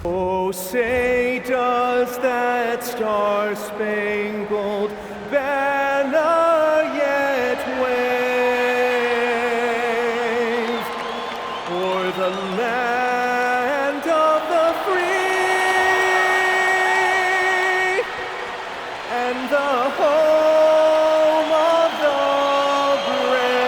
Oh, say does that star-spangled banner yet wave o'er the land of the free and the home of the brave?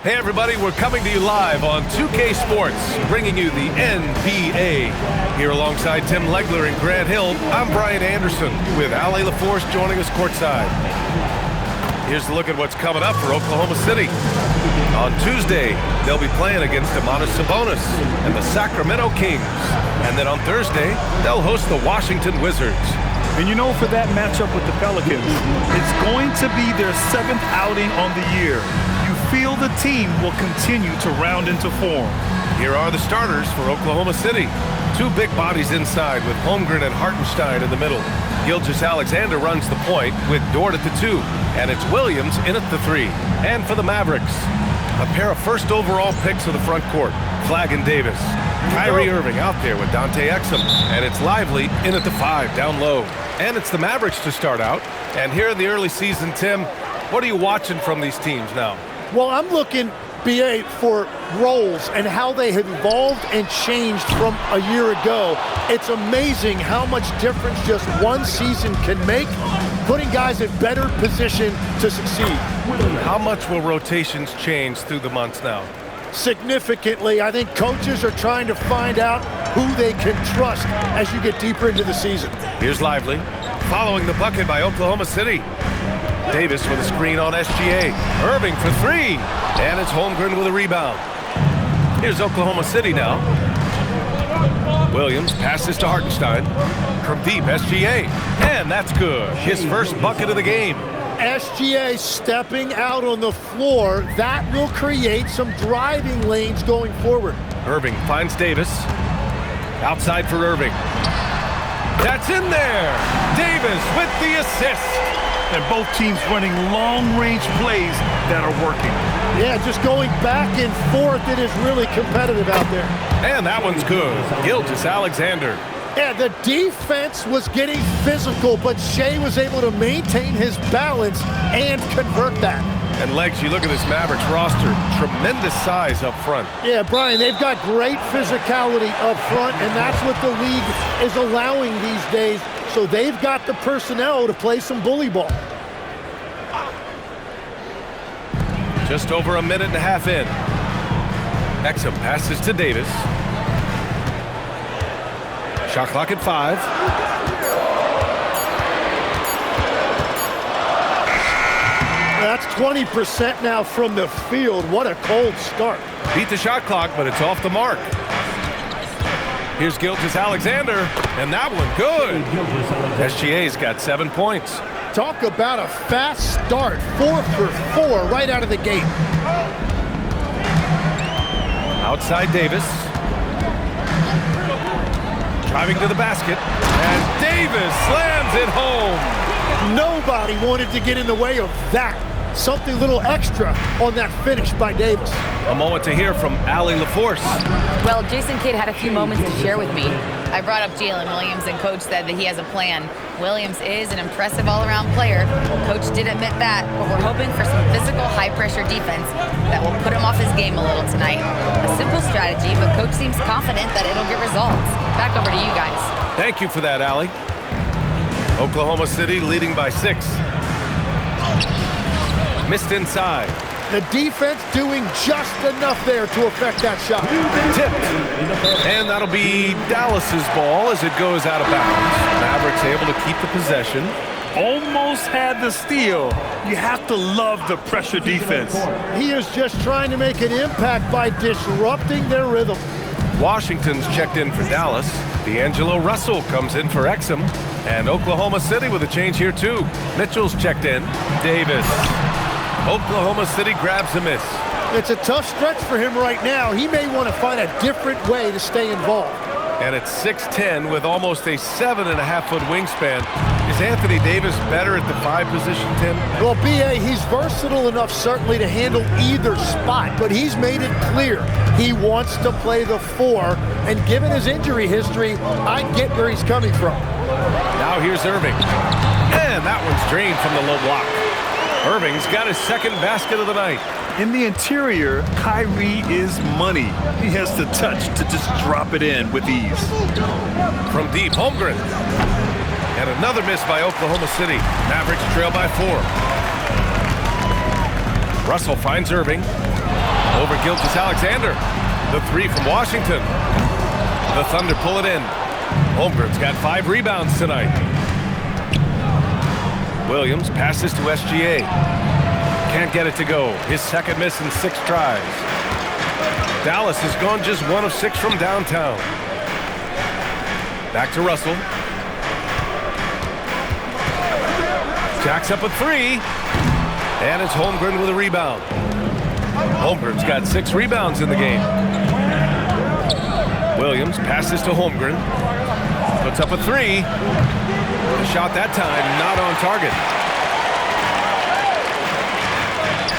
Hey everybody, we're coming to you live on 2K Sports, bringing you the NBA. Here alongside Tim Legler and Grant Hill, I'm Brian Anderson with Ali LaForce joining us courtside. Here's a look at what's coming up for Oklahoma City. On Tuesday, they'll be playing against Domantas Sabonis and the Sacramento Kings. And then on Thursday, they'll host the Washington Wizards. And you know, for that matchup with the Pelicans, it's going to be their 7th outing on the year. You feel the team will continue to round into form. Here are the starters for Oklahoma City. Two big bodies inside with Holmgren and Hartenstein in the middle. Gilgeous-Alexander runs the point with Dort at the 2, and it's Williams in at the 3. And for the Mavericks, a pair of first overall picks of the front court, Flagg and Davis. Kyrie Irving out there with Dante Exum, and it's Lively in at the 5 down low. And it's the Mavericks to start out. And here in the early season, Tim, what are you watching from these teams now? Well, I'm looking, BA, for roles and how they have evolved and changed from a year ago. It's amazing how much difference just one season can make, putting guys in better position to succeed. How much will rotations change through the months now? Significantly. I think coaches are trying to find out who they can trust as you get deeper into the season. Here's Lively, following the bucket by Oklahoma City. Davis with a screen on SGA. Irving for 3, and it's Holmgren with a rebound. Here's Oklahoma City now. Williams passes to Hartenstein. From deep, SGA, and that's good. His first bucket of the game. SGA stepping out on the floor. That will create some driving lanes going forward. Irving finds Davis. Outside for Irving. That's in there. Davis with the assist. And both teams running long-range plays that are working. Yeah, just going back and forth. It is really competitive out there. And that one's good. Gilgeous-Alexander. Yeah, the defense was getting physical, but Shea was able to maintain his balance and convert that. And Legs, you look at this Mavericks roster, tremendous size up front. Yeah, Brian, they've got great physicality up front, and that's what the league is allowing these days. So they've got the personnel to play some bully ball. Just over a minute and a half in. Exum passes to Davis. Shot clock at 5. That's 20% now from the field. What a cold start. Beat the shot clock, but it's off the mark. Here's Gilgeous-Alexander, and that one good. SGA's got 7 points. Talk about a fast start. 4 for 4 right out of the gate. Outside Davis. Driving to the basket, and Davis slams it home. Nobody wanted to get in the way of that. Something a little extra on that finish by Davis. A moment to hear from Ali LaForce. Well, Jason Kidd had a few moments to share with me. I brought up Jalen Williams, and Coach said that he has a plan. Williams is an impressive all-around player. Coach did admit that, but we're hoping for some physical, high-pressure defense that will put him off his game a little tonight. A simple strategy, but Coach seems confident that it'll get results. Back over to you guys. Thank you for that, Ali. Oklahoma City leading by 6. Missed inside. The defense doing just enough there to affect that shot. Tipped. And that'll be Dallas's ball as it goes out of bounds. Mavericks able to keep the possession. Almost had the steal. You have to love the pressure defense. He is just trying to make an impact by disrupting their rhythm. Washington's checked in for Dallas. D'Angelo Russell comes in for Exum. And Oklahoma City with a change here too. Mitchell's checked in. Davis. Oklahoma City grabs a miss. It's a tough stretch for him right now. He may want to find a different way to stay involved. And at 6'10" with almost a 7.5-foot wingspan. Is Anthony Davis better at the 5 position, Tim? Well, B.A., he's versatile enough certainly to handle either spot, but he's made it clear he wants to play the 4, and given his injury history, I get where he's coming from. Now here's Irving. And that one's drained from the low block. Irving's got his second basket of the night. In the interior, Kyrie is money. He has the touch to just drop it in with ease. From deep, Holmgren. And another miss by Oklahoma City. Mavericks trail by 4. Russell finds Irving. Over Gilgeous-Alexander. The 3 from Washington. The Thunder pull it in. Holmgren's got 5 rebounds tonight. Williams passes to SGA. Can't get it to go. His second miss in 6 tries. Dallas has gone just 1 of 6 from downtown. Back to Russell. Jacks up a 3. And it's Holmgren with a rebound. Holmgren's got 6 rebounds in the game. Williams passes to Holmgren. Puts up a 3. The shot that time not on target.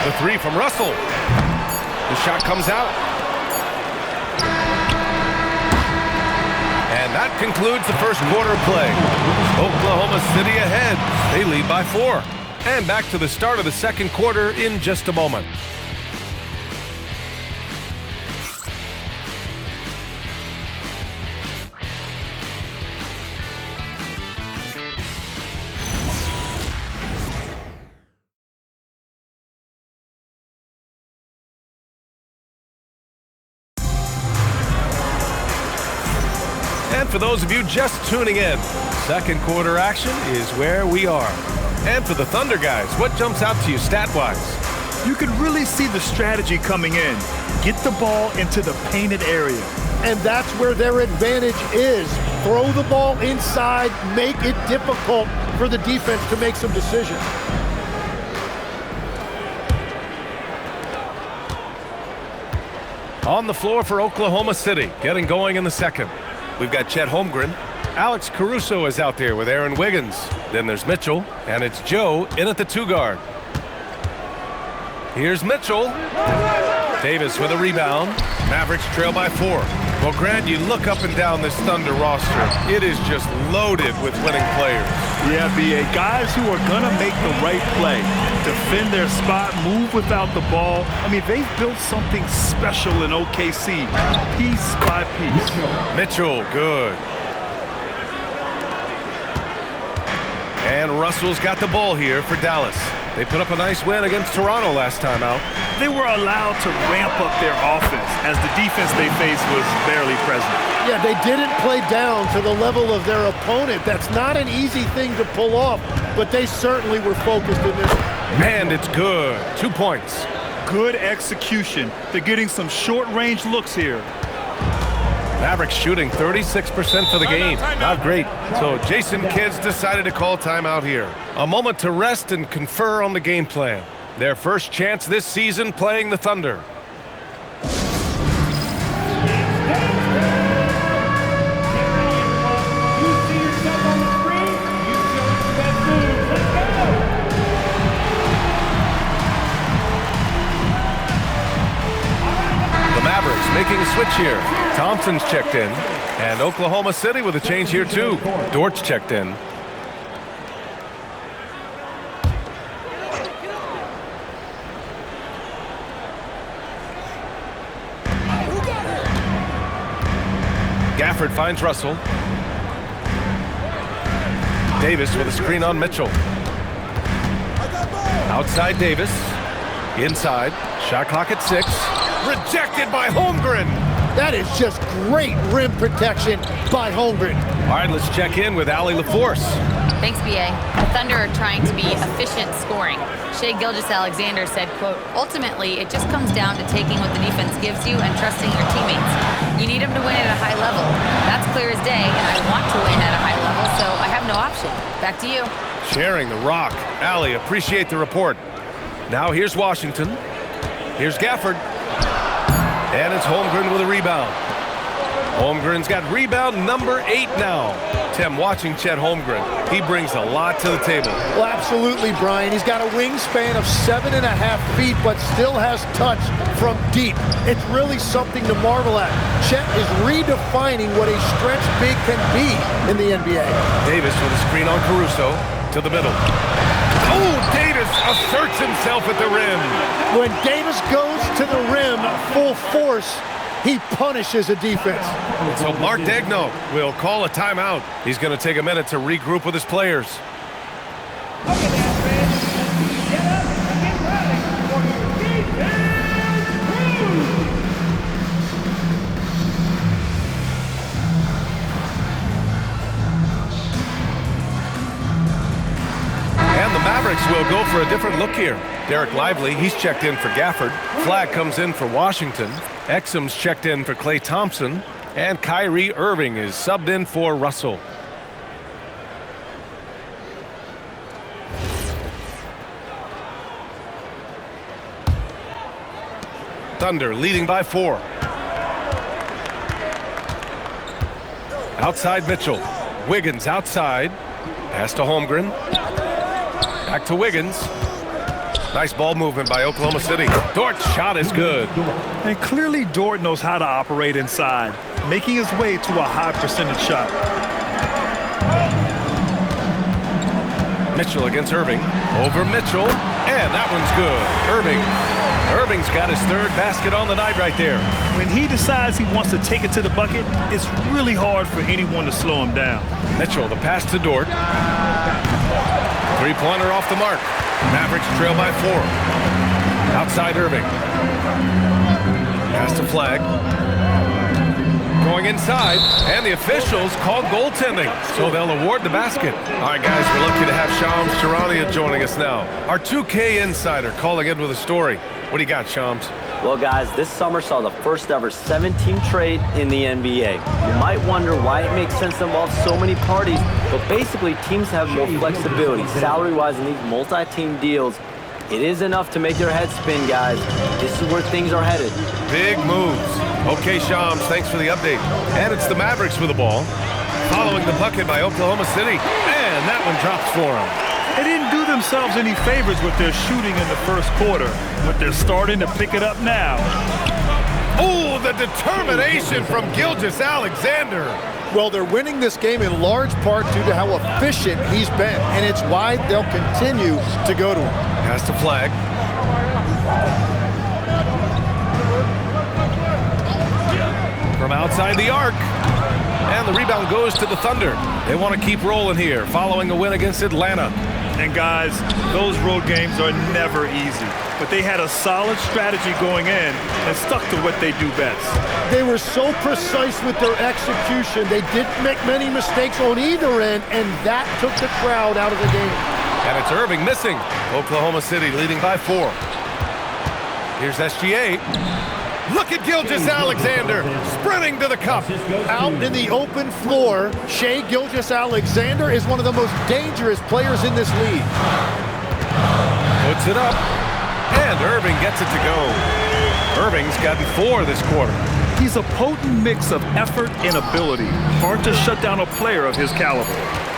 The 3 from Russell. The shot comes out. And that concludes the first quarter of play. Oklahoma City ahead. They lead by 4. And back to the start of the second quarter in just a moment. And for those of you just tuning in, second quarter action is where we are. And for the Thunder guys, what jumps out to you stat-wise? You can really see the strategy coming in. Get the ball into the painted area. And that's where their advantage is. Throw the ball inside, make it difficult for the defense to make some decisions. On the floor for Oklahoma City, getting going in the second. We've got Chet Holmgren. Alex Caruso is out there with Aaron Wiggins. Then there's Mitchell, and it's Joe in at the 2 guard. Here's Mitchell. Davis with a rebound. Mavericks trail by 4. Well, Grant, you look up and down this Thunder roster. It is just loaded with winning players. Yeah, B.A. Guys who are going to make the right play. Defend their spot, move without the ball. I mean, they've built something special in OKC, piece by piece. Mitchell, good. And Russell's got the ball here for Dallas. They put up a nice win against Toronto last time out. They were allowed to ramp up their offense as the defense they faced was barely present. Yeah, they didn't play down to the level of their opponent. That's not an easy thing to pull off, but they certainly were focused in this. And it's good. 2 points. Good execution. They're getting some short-range looks here. Mavericks shooting 36% for the game. Not great. So Jason Kidd's decided to call timeout here. A moment to rest and confer on the game plan. Their first chance this season playing the Thunder. The Mavericks making a switch here. Thompson's checked in. And Oklahoma City with a change here too. Dort's checked in. Gafford finds Russell. Davis with a screen on Mitchell. Outside Davis. Inside. Shot clock at 6. Rejected by Holmgren. That is just great rim protection by Holmgren. All right, let's check in with Allie LaForce. Thanks, B.A. The Thunder are trying to be efficient scoring. Shai Gilgeous-Alexander said, quote, ultimately, it just comes down to taking what the defense gives you and trusting your teammates. You need them to win at a high level. That's clear as day, and I want to win at a high level, so I have no option. Back to you. Sharing the rock. Allie, appreciate the report. Now here's Washington. Here's Gafford. And it's Holmgren with a rebound. Holmgren's got rebound number 8 now. Tim, watching Chet Holmgren, he brings a lot to the table. Well, absolutely, Brian. He's got a wingspan of 7.5 feet, but still has touch from deep. It's really something to marvel at. Chet is redefining what a stretch big can be in the NBA. Davis with a screen on Caruso to the middle. Oh, Davis asserts himself at the rim. When Davis goes to the rim full force, he punishes a defense. So Mark Daigneault will call a timeout. He's going to take a minute to regroup with his players. And the Mavericks will go for a different look here. Derek Lively, he's checked in for Gafford. Flagg comes in for Washington. Exum's checked in for Klay Thompson. And Kyrie Irving is subbed in for Russell. Thunder leading by 4. Outside Mitchell. Wiggins outside. Pass to Holmgren. Back to Wiggins. Nice ball movement by Oklahoma City. Dort's shot is good. And clearly Dort knows how to operate inside, making his way to a high percentage shot. Mitchell against Irving. Over Mitchell. And that one's good. Irving's got his 3rd basket on the night right there. When he decides he wants to take it to the bucket, it's really hard for anyone to slow him down. Mitchell, the pass to Dort. 3-pointer off the mark. Mavericks trail by 4. Outside Irving. Pass to Flagg. Going inside, and the officials call goaltending, so they'll award the basket. All right, guys, we're lucky to have Shams Charania joining us now. Our 2K insider calling in with a story. What do you got, Shams? Well, guys, this summer saw the first ever 7-team trade in the NBA. You might wonder why it makes sense to involve so many parties, but basically teams have more flexibility salary-wise in these multi-team deals. It is enough to make your head spin, guys. This is where things are headed. Big moves. Okay, Shams, thanks for the update. And it's the Mavericks with the ball. Following the bucket by Oklahoma City. And that one drops for them. They didn't do themselves any favors with their shooting in the first quarter, but they're starting to pick it up now. Oh, the determination from Gilgeous-Alexander. Well, they're winning this game in large part due to how efficient he's been, and it's why they'll continue to go to him. Pass to Flagg. From outside the arc. And the rebound goes to the Thunder. They want to keep rolling here, following a win against Atlanta. And guys, those road games are never easy. But they had a solid strategy going in and stuck to what they do best. They were so precise with their execution. They didn't make many mistakes on either end, and that took the crowd out of the game. And it's Irving missing. Oklahoma City leading by 4. Here's SGA. Look at Gilgeous-Alexander sprinting to the cup. Out in the open floor, Shai Gilgeous-Alexander is one of the most dangerous players in this league. Puts it up, and Irving gets it to go. Irving's gotten 4 this quarter. He's a potent mix of effort and ability. Hard to shut down a player of his caliber.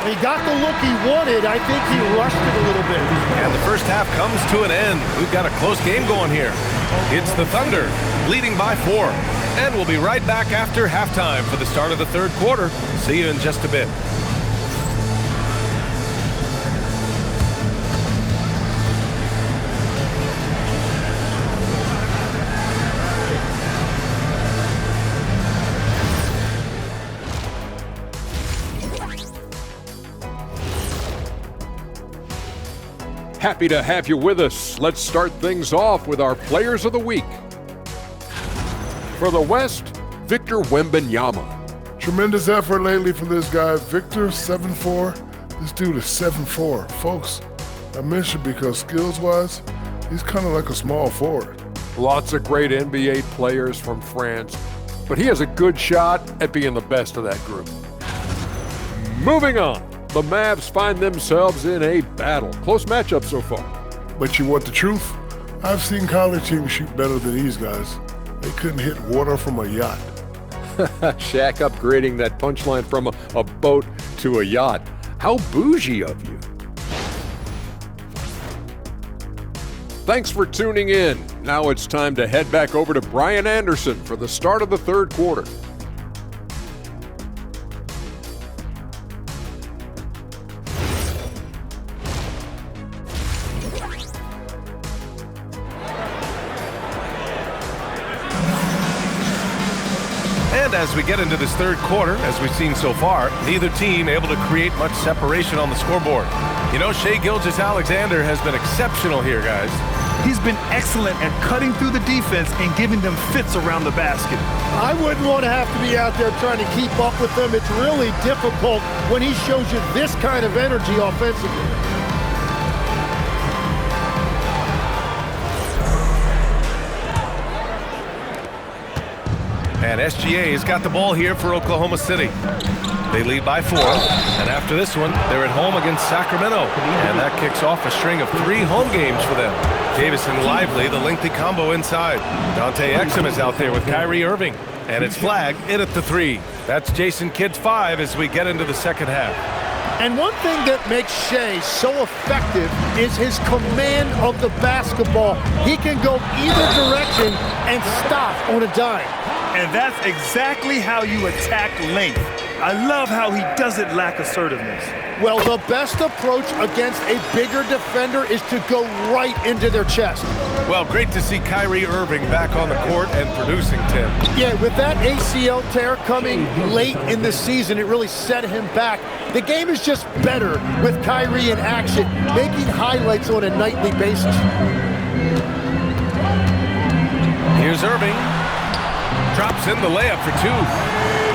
He got the look he wanted. I think he rushed it a little bit. And the first half comes to an end. We've got a close game going here. It's the Thunder leading by 4. And we'll be right back after halftime for the start of the 3rd quarter. See you in just a bit. Happy to have you with us. Let's start things off with our Players of the Week. For the West, Victor Wembanyama. Tremendous effort lately for this guy. Victor, 7'4". This dude is 7'4". Folks, I mentioned because skills-wise, he's kind of like a small forward. Lots of great NBA players from France, but he has a good shot at being the best of that group. Moving on. The Mavs find themselves in a battle. Close matchup so far. But you want the truth? I've seen college teams shoot better than these guys. They couldn't hit water from a yacht. Shaq upgrading that punchline from a boat to a yacht. How bougie of you. Thanks for tuning in. Now it's time to head back over to Brian Anderson for the start of the third quarter. And as we get into this third quarter, as we've seen so far, neither team able to create much separation on the scoreboard. You know, Shai Gilgeous-Alexander has been exceptional here, guys. He's been excellent at cutting through the defense and giving them fits around the basket. I wouldn't want to have to be out there trying to keep up with them. It's really difficult when he shows you this kind of energy offensively. And SGA has got the ball here for Oklahoma City. They lead by 4, and after this one, they're at home against Sacramento. And that kicks off a string of 3 home games for them. Davis and Lively, the lengthy combo inside. Dante Exum is out there with Kyrie Irving. And it's flagged in at the 3. That's Jason Kidd's 5 as we get into the second half. And one thing that makes Shai so effective is his command of the basketball. He can go either direction and stop on a dime. And that's exactly how you attack length. I love how he doesn't lack assertiveness. Well, the best approach against a bigger defender is to go right into their chest. Well, great to see Kyrie Irving back on the court and producing, Tim. Yeah, with that ACL tear coming late in the season, it really set him back. The game is just better with Kyrie in action, making highlights on a nightly basis. Here's Irving. Drops in the layup for 2.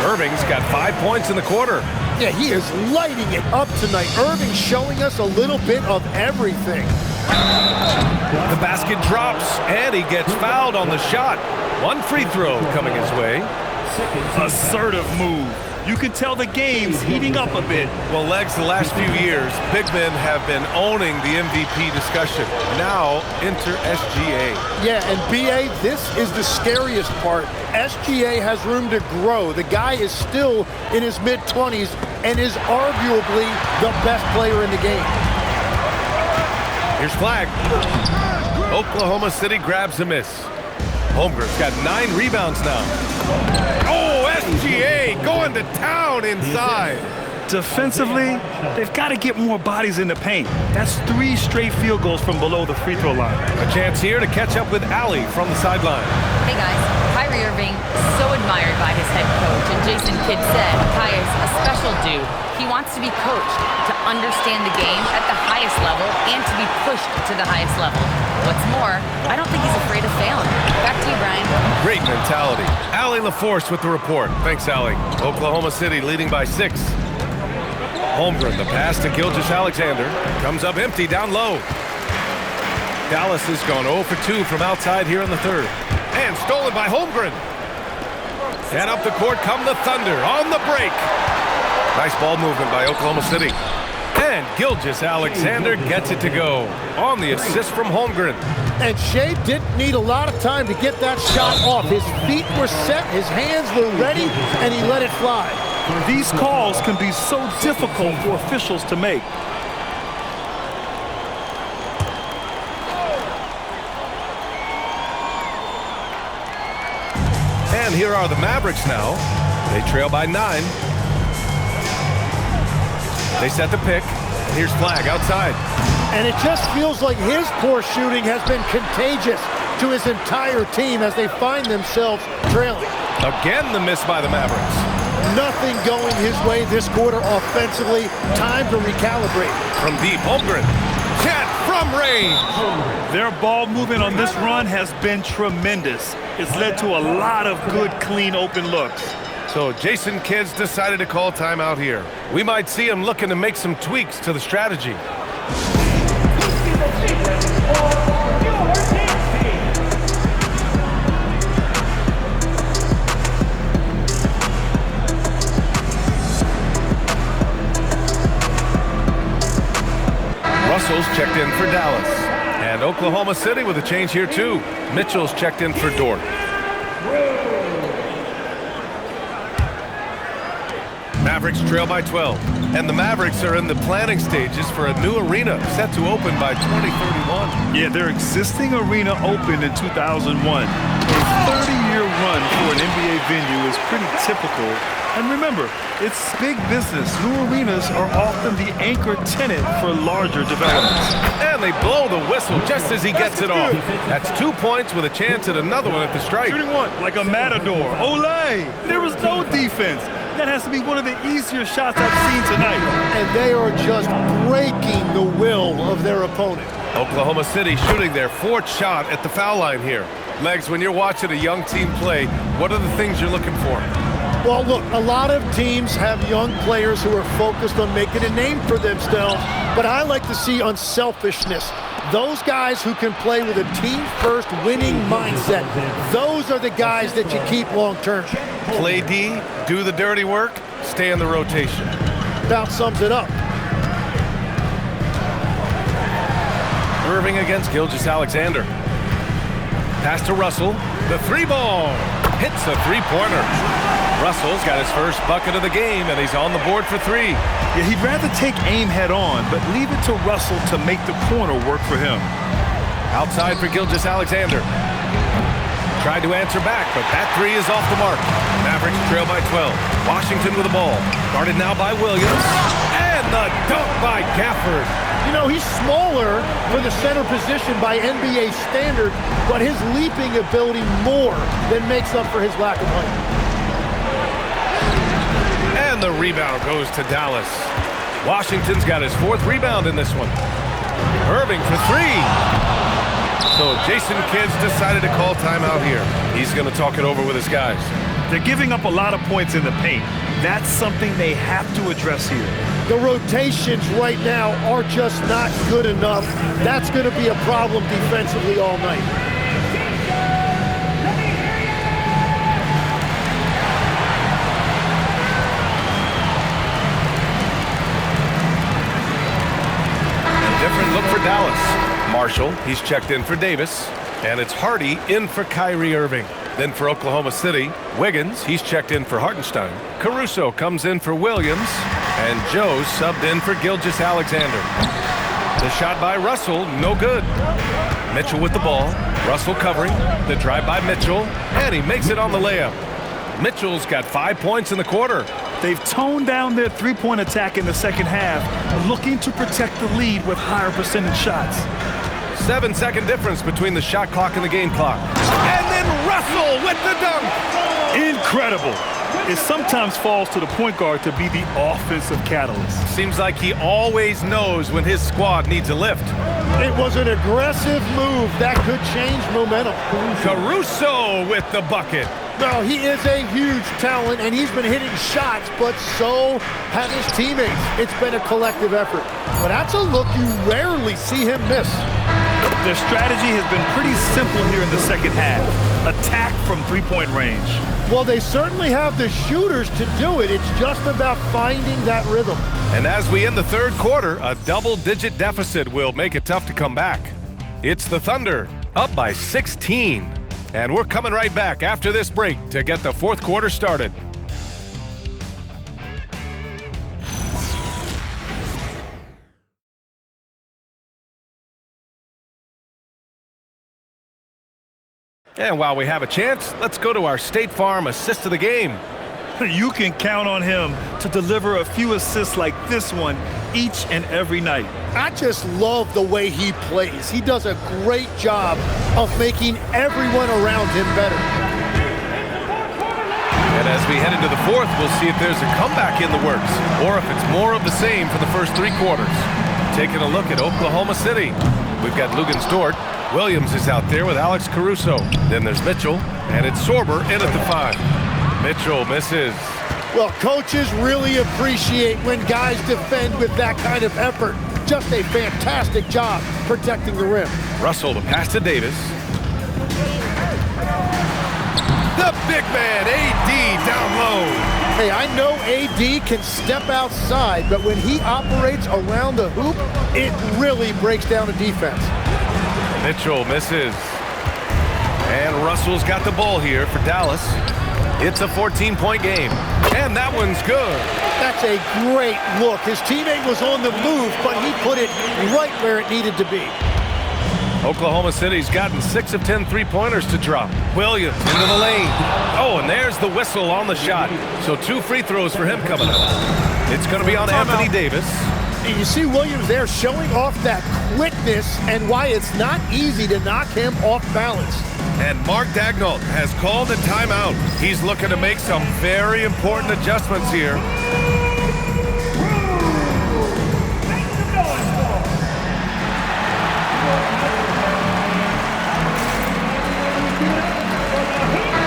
Irving's got 5 points in the quarter. Yeah, he is lighting it up tonight. Irving showing us a little bit of everything. The basket drops, and he gets fouled on the shot. 1 free throw coming his way. Assertive move. You can tell the game's heating up a bit. Well, Legs, the last few years, big men have been owning the MVP discussion. Now, enter SGA. Yeah, and BA, this is the scariest part. SGA has room to grow. The guy is still in his mid-20s and is arguably the best player in the game. Here's flag. Oklahoma City grabs a miss. Holmgren's got 9 rebounds now. Oh, SGA going to town inside. Defensively, they've got to get more bodies in the paint. That's 3 straight field goals from below the free throw line. A chance here to catch up with Allie from the sideline. Hey guys, Kyrie Irving, so admired by his head coach, and Jason Kidd said Kai is a special dude. He wants to be coached to understand the game at the highest level and to be pushed to the highest level. What's more, I don't think he's afraid of failing. Back to you, Brian. Great mentality. Allie LaForce with the report. Thanks, Allie. Oklahoma City leading by 6. Holmgren, the pass to Gilgeous-Alexander. Comes up empty down low. Dallas has gone 0 for 2 from outside here in the third. And stolen by Holmgren. And up the court come the Thunder on the break. Nice ball movement by Oklahoma City. And Gilgeous-Alexander gets it to go on the assist from Holmgren. And Shai didn't need a lot of time to get that shot off. His feet were set, his hands were ready, and he let it fly. These calls can be so difficult for officials to make. And here are the Mavericks now. They trail by 9. They set the pick. Here's flag outside. And it just feels like his poor shooting has been contagious to his entire team as they find themselves trailing. Again, the miss by the Mavericks. Nothing going his way this quarter offensively. Time to recalibrate. From deep, Holmgren. Cat from range. Their ball movement on this run has been tremendous. It's led to a lot of good, clean, open looks. So Jason Kidd's decided to call timeout here. We might see him looking to make some tweaks to the strategy. Russell's checked in for Dallas. And Oklahoma City with a change here too. Mitchell's checked in for Dort. Mavericks trail by 12. And the Mavericks are in the planning stages for a new arena set to open by 2031. Yeah, their existing arena opened in 2001. A 30-year run for an NBA venue is pretty typical. And remember, it's big business. New arenas are often the anchor tenant for larger developments. And they blow the whistle just as he gets it off. That's 2 points with a chance at another one at the strike. Shooting one, like a matador. Olé! There was no defense. That has to be one of the easier shots I've seen tonight. And they are just breaking the will of their opponent. Oklahoma City shooting their 4th shot at the foul line here. Legs, when you're watching a young team play, what are the things you're looking for? Well, look, a lot of teams have young players who are focused on making a name for themselves, but I like to see unselfishness. Those guys who can play with a team-first winning mindset, those are the guys that you keep long-term. Play D, do the dirty work, stay in the rotation. About sums it up. Irving against Gilgeous-Alexander. Pass to Russell. The 3-ball. Hits a 3-pointer. Russell's got his first bucket of the game, and he's on the board for 3. Yeah, he'd rather take aim head-on, but leave it to Russell to make the corner work for him. Outside for Gilgeous-Alexander. Tried to answer back, but that 3 is off the mark. Mavericks trail by 12. Washington with the ball. Guarded now by Williams. And the dunk by Gafford. You know, he's smaller for the center position by NBA standard, but his leaping ability more than makes up for his lack of height. And the rebound goes to Dallas. Washington's got his 4th rebound in this one. Irving for 3. So Jason Kidd's decided to call timeout here. He's going to talk it over with his guys. They're giving up a lot of points in the paint. That's something they have to address here. The rotations right now are just not good enough. That's going to be a problem defensively all night. Different look for Dallas. Marshall, he's checked in for Davis. And it's Hardy in for Kyrie Irving. Then for Oklahoma City, Wiggins, he's checked in for Hartenstein. Caruso comes in for Williams. And Joe subbed in for Gilgeous-Alexander. The shot by Russell, no good. Mitchell with the ball. Russell covering. The drive by Mitchell. And he makes it on the layup. Mitchell's got 5 points in the quarter. They've toned down their three-point attack in the second half, looking to protect the lead with higher percentage shots. 7-second difference between the shot clock and the game clock. And then Russell with the dunk. Incredible. It sometimes falls to the point guard to be the offensive catalyst. Seems like he always knows when his squad needs a lift. It was an aggressive move that could change momentum. Caruso with the bucket. No, he is a huge talent, and he's been hitting shots, but so have his teammates. It's been a collective effort. But that's a look you rarely see him miss. Their strategy has been pretty simple here in the second half. Attack from three-point range. Well, they certainly have the shooters to do it. It's just about finding that rhythm. And as we end the 3rd quarter, a double-digit deficit will make it tough to come back. It's the Thunder, up by 16. And we're coming right back after this break to get the 4th quarter started. And while we have a chance, let's go to our State Farm assist of the game. You can count on him to deliver a few assists like this one each and every night. I just love the way he plays. He does a great job of making everyone around him better. And as we head into the 4th, we'll see if there's a comeback in the works or if it's more of the same for the first 3 quarters. Taking a look at Oklahoma City. We've got Lugens Dort. Williams is out there with Alex Caruso. Then there's Mitchell, and it's Sorber in at the 5. Mitchell misses. Well, coaches really appreciate when guys defend with that kind of effort. Just a fantastic job protecting the rim. Russell to pass to Davis. The big man, AD, down low. Hey, I know AD can step outside, but when he operates around the hoop, it really breaks down a defense. Mitchell misses. And Russell's got the ball here for Dallas. It's a 14-point game, and that one's good. That's a great look. His teammate was on the move, but he put it right where it needed to be. Oklahoma City's gotten 6 of 10 three-pointers to drop. Williams into the lane. Oh, and there's the whistle on the shot. So 2 free throws for him coming up. It's going to be on Anthony Davis. And you see Williams there showing off that quickness and why it's not easy to knock him off balance. And Mark Daigneault has called a timeout. He's looking to make some very important adjustments here.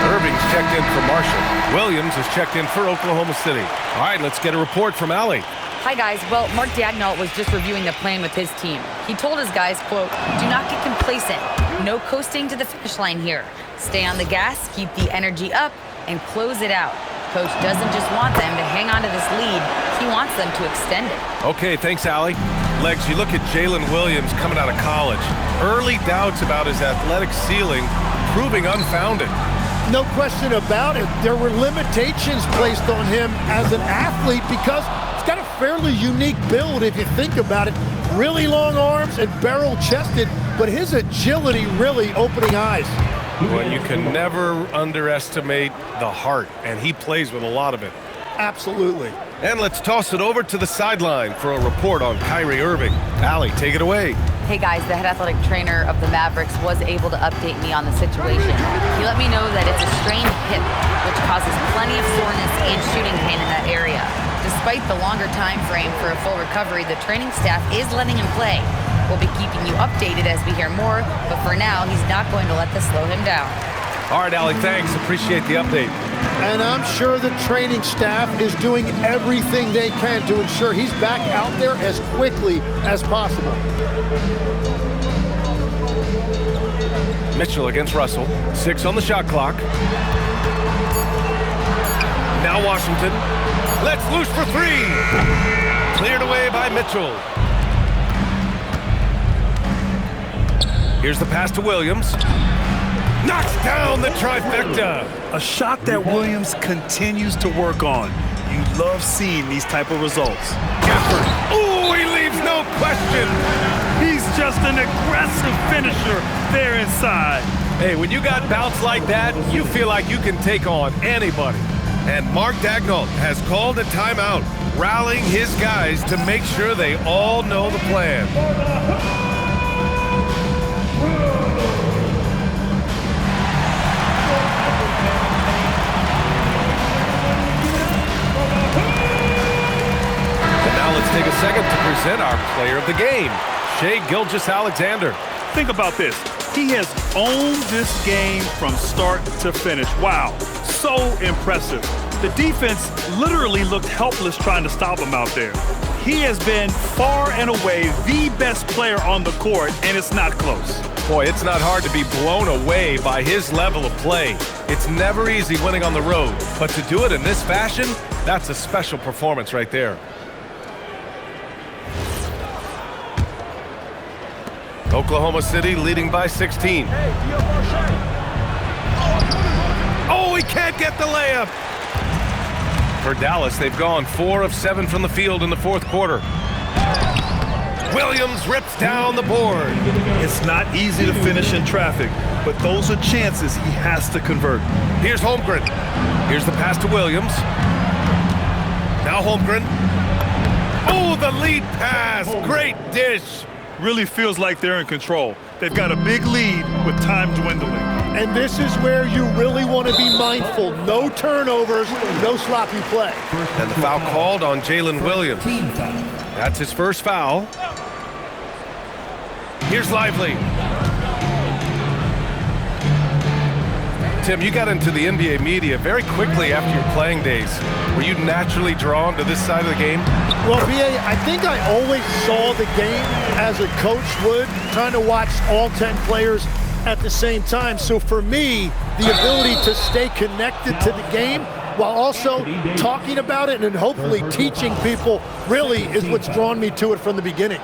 Irving's checked in for Marshall. Williams is checked in for Oklahoma City. All right, let's get a report from Allie. Hi, guys. Well, Mark Daigneault was just reviewing the plan with his team. He told his guys, quote, "Do not get complacent. No coasting to the finish line here. Stay on the gas, keep the energy up, and close it out." Coach doesn't just want them to hang on to this lead. He wants them to extend it. Okay, thanks, Allie. Legs, you look at Jalen Williams coming out of college. Early doubts about his athletic ceiling proving unfounded. No question about it. There were limitations placed on him as an athlete because he's got a fairly unique build if you think about it. Really long arms and barrel-chested, but his agility really opening eyes. Well, you can never underestimate the heart, and he plays with a lot of it. Absolutely. And let's toss it over to the sideline for a report on Kyrie Irving. Allie, take it away. Hey guys, the head athletic trainer of the Mavericks was able to update me on the situation. He let me know that it's a strained hip, which causes plenty of soreness and shooting pain in that area. Despite the longer time frame for a full recovery, the training staff is letting him play. We'll be keeping you updated as we hear more, but for now, he's not going to let this slow him down. All right, Allie, thanks. Appreciate the update. And I'm sure the training staff is doing everything they can to ensure he's back out there as quickly as possible. Mitchell against Russell. 6 on the shot clock. Now Washington. Let's loose for 3. Cleared away by Mitchell. Here's the pass to Williams. Knocks down the trifecta. A shot that Williams continues to work on. You love seeing these type of results. Gafford. Ooh, he leaves no question. He's just an aggressive finisher there inside. Hey, when you got bouts like that, you feel like you can take on anybody. And Mark Daigneault has called a timeout, rallying his guys to make sure they all know the plan. Let's take a second to present our player of the game, Shai Gilgeous-Alexander. Think about this. He has owned this game from start to finish. Wow, so impressive. The defense literally looked helpless trying to stop him out there. He has been far and away the best player on the court, and it's not close. Boy, it's not hard to be blown away by his level of play. It's never easy winning on the road, but to do it in this fashion, that's a special performance right there. Oklahoma City leading by 16. Oh, he can't get the layup. For Dallas, they've gone 4 of 7 from the field in the fourth quarter. Williams rips down the board. It's not easy to finish in traffic, but those are chances he has to convert. Here's Holmgren. Here's the pass to Williams. Now Holmgren. Oh, the lead pass. Great dish. Really feels like they're in control. They've got a big lead with time dwindling. And this is where you really want to be mindful. No turnovers, no sloppy play. And the foul called on Jalen Williams. That's his first foul. Here's Lively. Tim, you got into the NBA media very quickly after your playing days. Were you naturally drawn to this side of the game? Well, B.A., I think I always saw the game as a coach would, trying to watch all 10 players at the same time. So for me, the ability to stay connected to the game while also talking about it and hopefully teaching people really is what's drawn me to it from the beginning.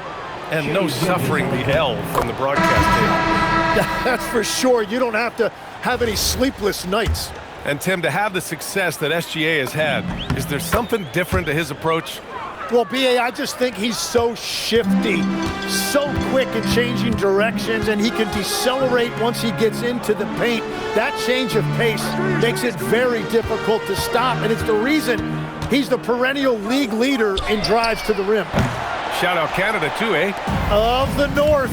And no suffering the L from the broadcast table. That's for sure. You don't have to have any sleepless nights. And Tim, to have the success that SGA has had, is there something different to his approach? Well, B.A., I just think he's so shifty, so quick in changing directions, and he can decelerate once he gets into the paint. That change of pace makes it very difficult to stop, and it's the reason he's the perennial league leader in drives to the rim. Shout out Canada too, eh? Of the North.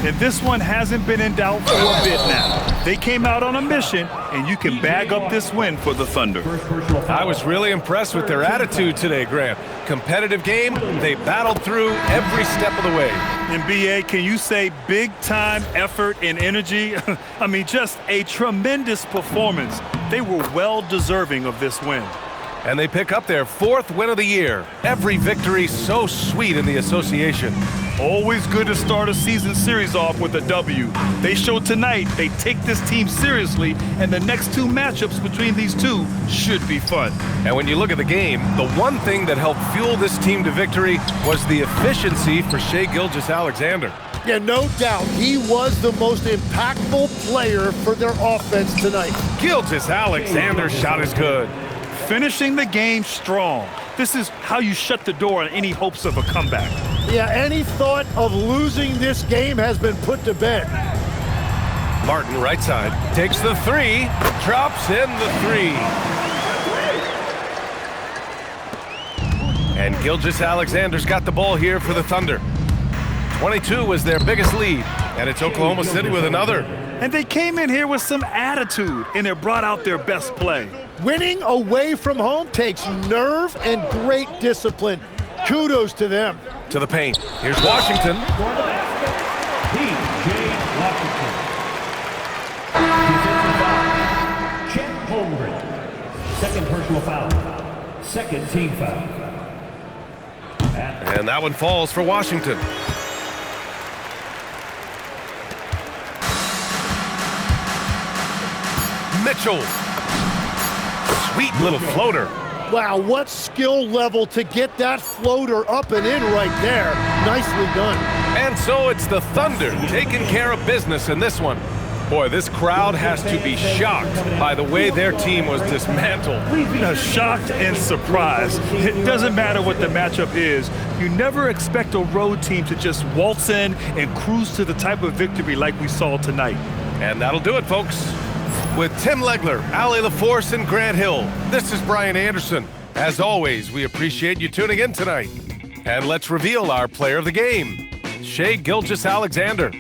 And this one hasn't been in doubt for a bit now. They came out on a mission, and you can bag up this win for the Thunder. I was really impressed with their attitude today, Grant. Competitive game, they battled through every step of the way. And B.A., can you say big-time effort and energy? I mean, just a tremendous performance. They were well-deserving of this win. And they pick up their 4th win of the year. Every victory so sweet in the association. Always good to start a season series off with a W. They showed tonight they take this team seriously, and the next 2 matchups between these two should be fun. And when you look at the game, the one thing that helped fuel this team to victory was the efficiency for Shai Gilgeous-Alexander. Yeah, no doubt. He was the most impactful player for their offense tonight. Gilgeous-Alexander's shot is good. Finishing the game strong. This is how you shut the door on any hopes of a comeback. Yeah, any thought of losing this game has been put to bed. Martin, right side, takes the 3, drops in the 3. And Gilgeous-Alexander's got the ball here for the Thunder. 22 was their biggest lead, and it's Oklahoma City with another. And they came in here with some attitude, and it brought out their best play. Winning away from home takes nerve and great discipline. Kudos to them. To the paint. Here's Washington. Chet Holmgren. Second personal foul. Second team foul. And that one falls for Washington. Mitchell. Sweet little floater. Wow, what skill level to get that floater up and in right there. Nicely done. And so it's the Thunder taking care of business in this one. Boy, this crowd has to be shocked by the way their team was dismantled. Shocked and surprised. It doesn't matter what the matchup is. You never expect a road team to just waltz in and cruise to the type of victory like we saw tonight. And that'll do it, folks. With Tim Legler, Allie LaForce, and Grant Hill, this is Brian Anderson. As always, we appreciate you tuning in tonight. And let's reveal our player of the game, Shai Gilgeous-Alexander.